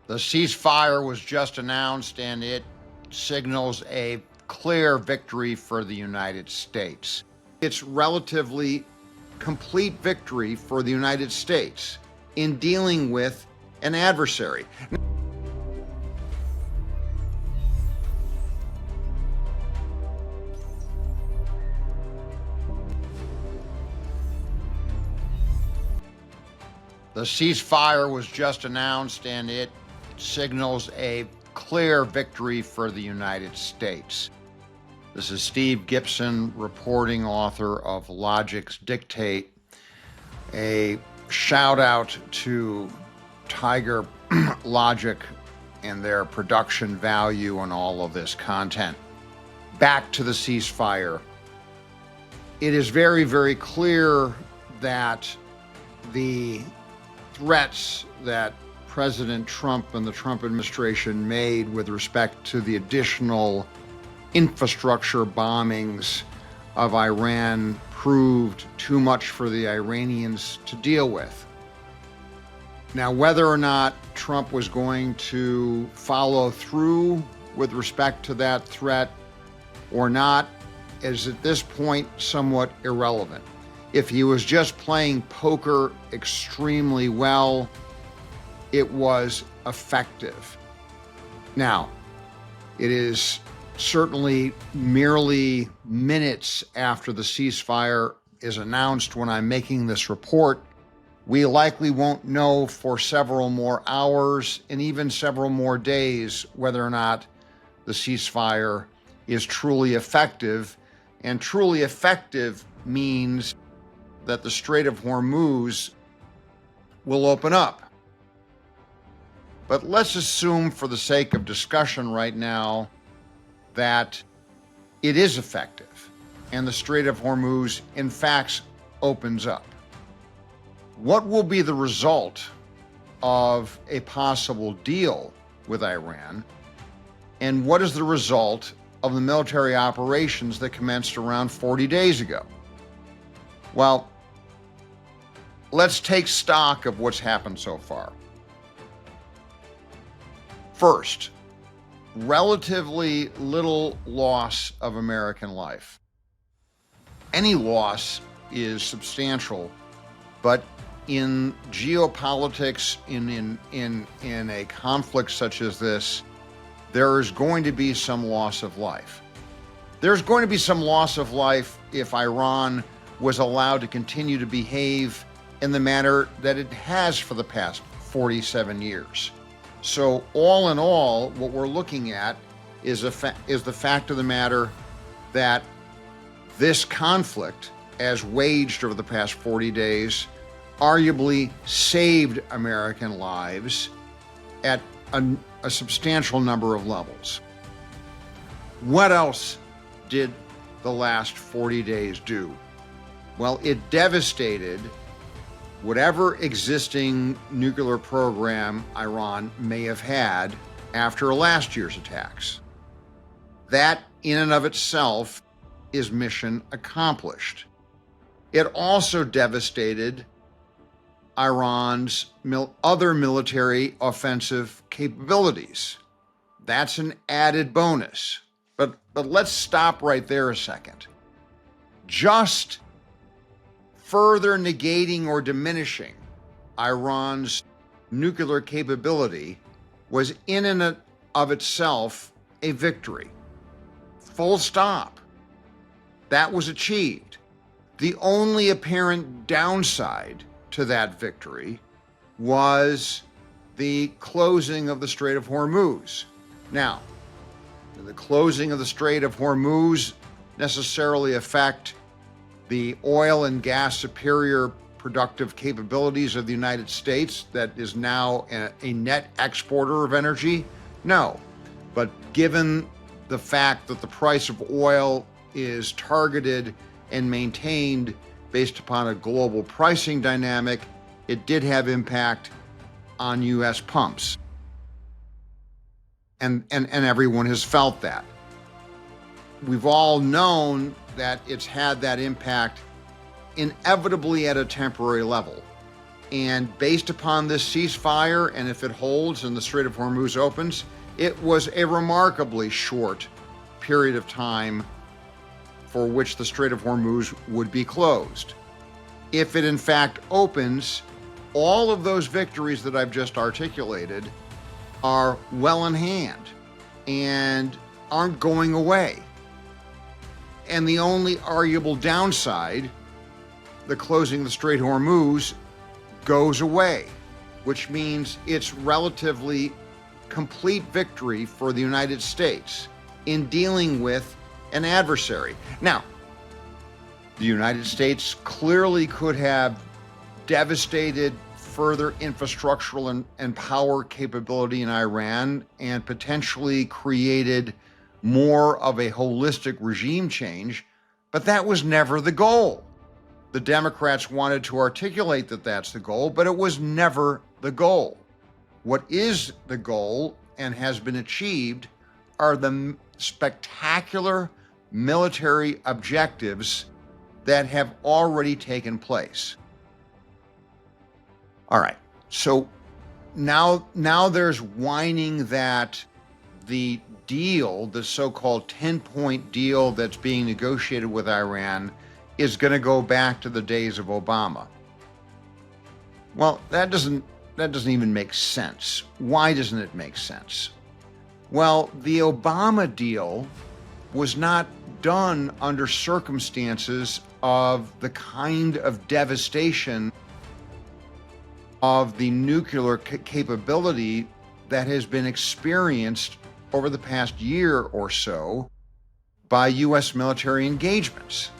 The ceasefire was just announced, and it signals a clear victory for the United States. It's relatively complete victory for the United States in dealing with an adversary. The ceasefire was just announced, and it signals a clear victory for the United States. This is Steve Gibson, reporting author of Logics Dictate. A shout out to Tiger Logic and their production value on all of this content. Back to the ceasefire. It is very, very clear that the threats that President Trump and the Trump administration made with respect to the additional infrastructure bombings of Iran proved too much for the Iranians to deal with. Now, whether or not Trump was going to follow through with respect to that threat or not is at this point somewhat irrelevant. If he was just playing poker extremely well, it was effective. Now, it is certainly merely minutes after the ceasefire is announced when I'm making this report. We likely won't know for several more hours and even several more days whether or not the ceasefire is truly effective. And truly effective means that the Strait of Hormuz will open up. But let's assume, for the sake of discussion right now, that it is effective and the Strait of Hormuz, in fact, opens up. What will be the result of a possible deal with Iran? And what is the result of the military operations that commenced around 40 days ago? Well, let's take stock of what's happened so far. First, relatively little loss of American life. Any loss is substantial, but in geopolitics, in a conflict such as this, there is going to be some loss of life. There's going to be some loss of life if Iran was allowed to continue to behave in the manner that it has for the past 47 years. So all in all, what we're looking at is the fact of the matter that this conflict, as waged over the past 40 days, arguably saved American lives at a substantial number of levels. What else did the last 40 days do? Well, it devastated whatever existing nuclear program Iran may have had after last year's attacks. That in and of itself is mission accomplished. It also devastated Iran's other military offensive capabilities. That's an added bonus. But let's stop right there a second. Just further negating or diminishing Iran's nuclear capability was in and of itself a victory. Full stop. That was achieved. The only apparent downside to that victory was the closing of the Strait of Hormuz. Now, did the closing of the Strait of Hormuz necessarily affect the oil and gas superior productive capabilities of the United States that is now a net exporter of energy? No. But given the fact that the price of oil is targeted and maintained based upon a global pricing dynamic, it did have impact on U.S. pumps. And everyone has felt that. We've all known that it's had that impact inevitably at a temporary level. And based upon this ceasefire, and if it holds and the Strait of Hormuz opens, it was a remarkably short period of time for which the Strait of Hormuz would be closed. If it in fact opens, all of those victories that I've just articulated are well in hand and aren't going away. And the only arguable downside, the closing of the Strait of Hormuz, goes away, which means it's relatively complete victory for the United States in dealing with an adversary. Now, the United States clearly could have devastated further infrastructural and power capability in Iran and potentially created more of a holistic regime change, but that was never the goal. The Democrats wanted to articulate that that's the goal, but it was never the goal. What is the goal and has been achieved are the spectacular military objectives that have already taken place. All right, so now there's whining that the deal, the so-called 10-point deal that's being negotiated with Iran, is going to go back to the days of Obama. Well, that doesn't even make sense. Why doesn't it make sense? Well, the Obama deal was not done under circumstances of the kind of devastation of the nuclear capability that has been experienced over the past year or so by U.S. military engagements.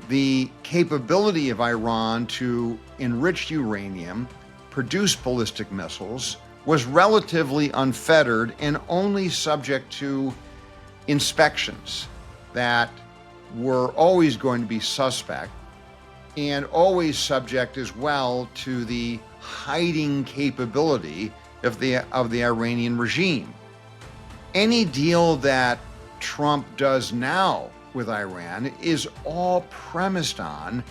The capability of Iran to enrich uranium, produce ballistic missiles, was relatively unfettered and only subject to inspections that were always going to be suspect and always subject as well to the hiding capability of the Iranian regime. Any deal that Trump does now with Iran is all premised on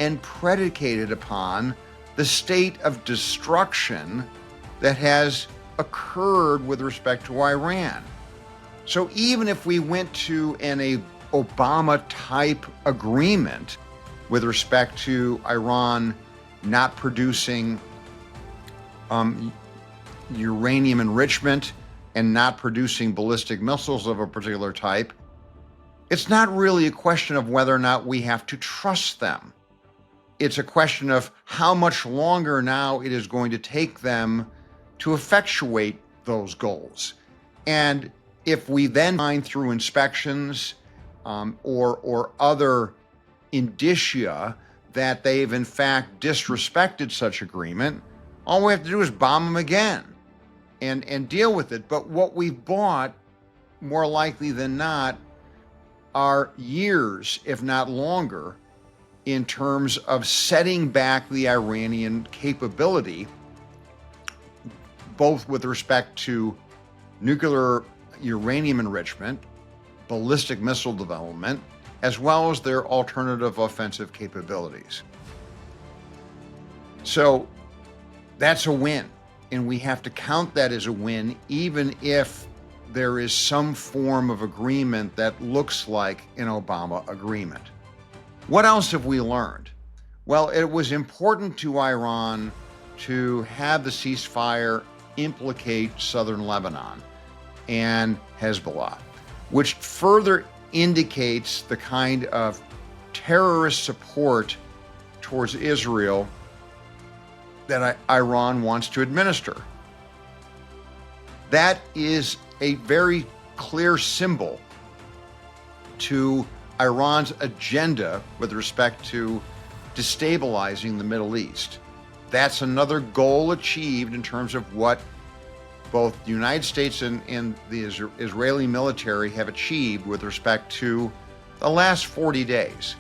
and predicated upon the state of destruction that has occurred with respect to Iran. So even if we went to an Obama-type agreement with respect to Iran not producing uranium enrichment and not producing ballistic missiles of a particular type, it's not really a question of whether or not we have to trust them. It's a question of how much longer now it is going to take them to effectuate those goals. And if we then find through inspections or other indicia that they've in fact disrespected such agreement, all we have to do is bomb them again and deal with it. But what we've bought, more likely than not, are years, if not longer, in terms of setting back the Iranian capability, both with respect to nuclear uranium enrichment, ballistic missile development, as well as their alternative offensive capabilities. So that's a win, and we have to count that as a win, even if there is some form of agreement that looks like an Obama agreement. What else have we learned? Well, it was important to Iran to have the ceasefire implicate southern Lebanon and Hezbollah, which further indicates the kind of terrorist support towards Israel that Iran wants to administer. That is a very clear symbol to Iran's agenda with respect to destabilizing the Middle East. That's another goal achieved in terms of what both the United States and the Israeli military have achieved with respect to the last 40 days.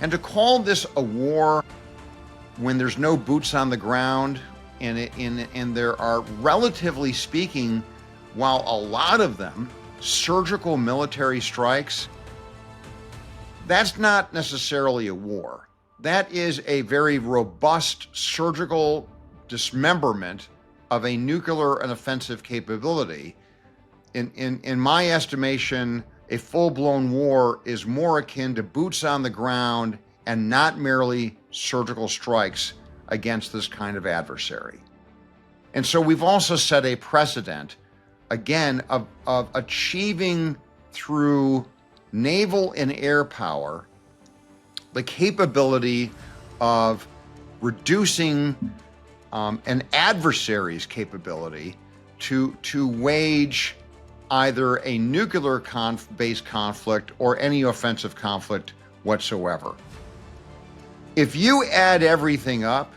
And to call this a war when there's no boots on the ground and there are, relatively speaking, while a lot of them, surgical military strikes, that's not necessarily a war. That is a very robust surgical dismemberment of a nuclear and offensive capability. In my estimation, a full-blown war is more akin to boots on the ground and not merely surgical strikes against this kind of adversary. And so we've also set a precedent, again, of achieving through naval and air power the capability of reducing an adversary's capability to wage either a nuclear-based conflict or any offensive conflict whatsoever. If you add everything up,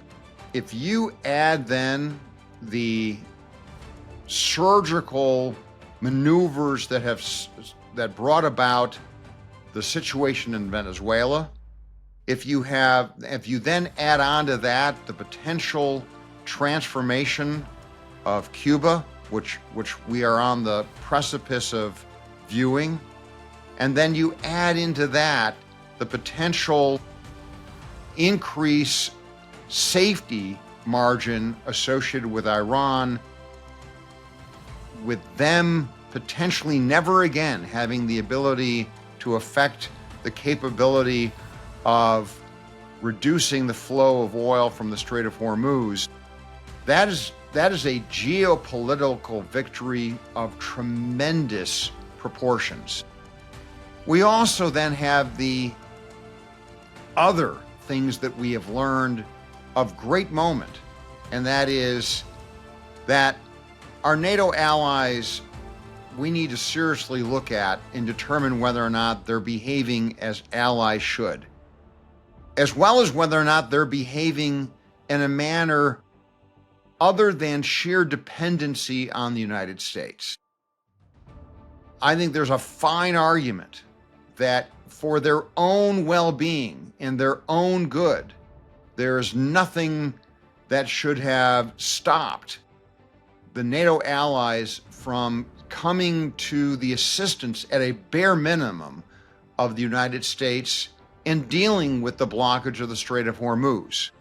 if you add then the surgical maneuvers that brought about the situation in Venezuela, if you then add on to that the potential transformation of Cuba, which we are on the precipice of viewing, and then you add into that the potential increase safety margin associated with Iran, with them potentially never again having the ability to affect the capability of reducing the flow of oil from the Strait of Hormuz, that is a geopolitical victory of tremendous proportions. We also then have the other things that we have learned of great moment, and that is that our NATO allies, we need to seriously look at and determine whether or not they're behaving as allies should, as well as whether or not they're behaving in a manner other than sheer dependency on the United States. I think there's a fine argument that for their own well-being and their own good, there is nothing that should have stopped the NATO allies from coming to the assistance at a bare minimum of the United States in dealing with the blockage of the Strait of Hormuz.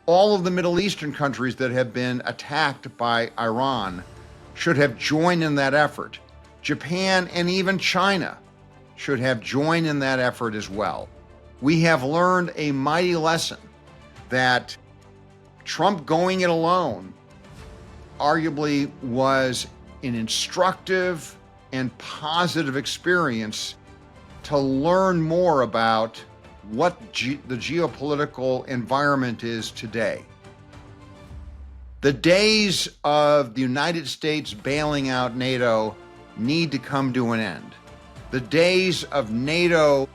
All of the Middle Eastern countries that have been attacked by Iran should have joined in that effort. Japan and even China should have joined in that effort as well. We have learned a mighty lesson that Trump going it alone arguably was an instructive and positive experience to learn more about what the geopolitical environment is today. The days of the United States bailing out NATO need to come to an end. The days of NATO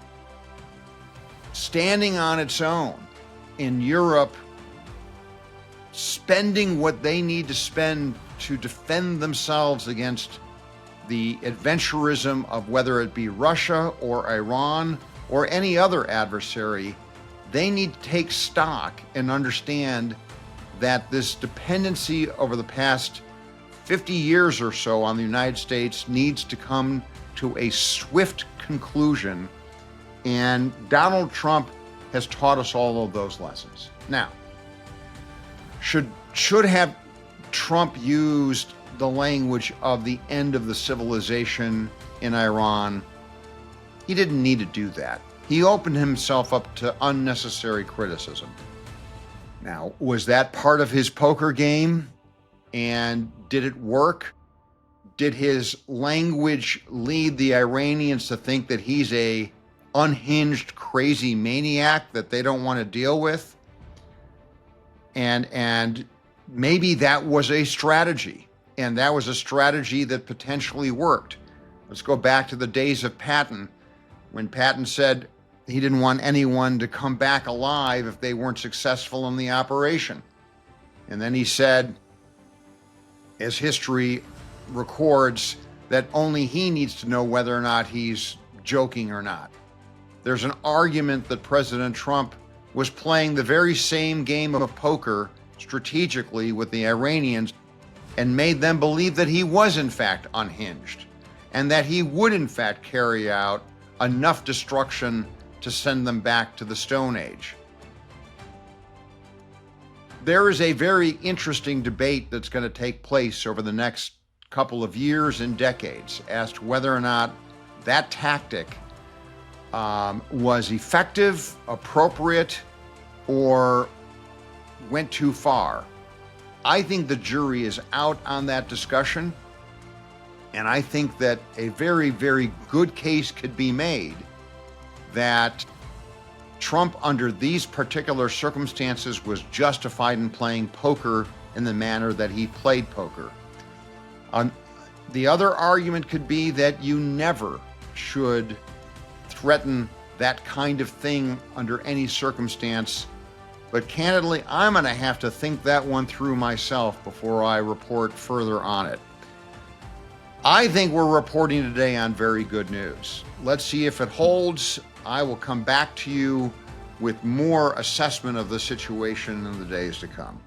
standing on its own in Europe, spending what they need to spend to defend themselves against the adventurism of whether it be Russia or Iran or any other adversary, they need to take stock and understand that this dependency over the past 50 years or so on the United States needs to come to a swift conclusion. And Donald Trump has taught us all of those lessons. Now, should have Trump used the language of the end of the civilization in Iran? He didn't need to do that. He opened himself up to unnecessary criticism. Now, was that part of his poker game? And did it work? Did his language lead the Iranians to think that he's a unhinged, crazy maniac that they don't want to deal with? And maybe that was a strategy, and that was a strategy that potentially worked. Let's go back to the days of Patton, when Patton said he didn't want anyone to come back alive if they weren't successful in the operation. And then he said, as history records, that only he needs to know whether or not he's joking or not. There's an argument that President Trump was playing the very same game of poker strategically with the Iranians and made them believe that he was in fact unhinged and that he would in fact carry out enough destruction to send them back to the Stone Age. There is a very interesting debate that's going to take place over the next couple of years and decades as to whether or not that tactic was effective, appropriate, or went too far. I think the jury is out on that discussion, and I think that a very, very good case could be made that Trump, under these particular circumstances, was justified in playing poker in the manner that he played poker. The other argument could be that you never should threaten that kind of thing under any circumstance. But candidly, I'm going to have to think that one through myself before I report further on it. I think we're reporting today on very good news. Let's see if it holds. I will come back to you with more assessment of the situation in the days to come.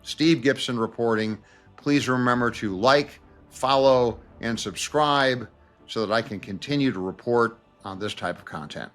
Steve Gibson reporting. Please remember to like, follow, and subscribe so that I can continue to report on this type of content.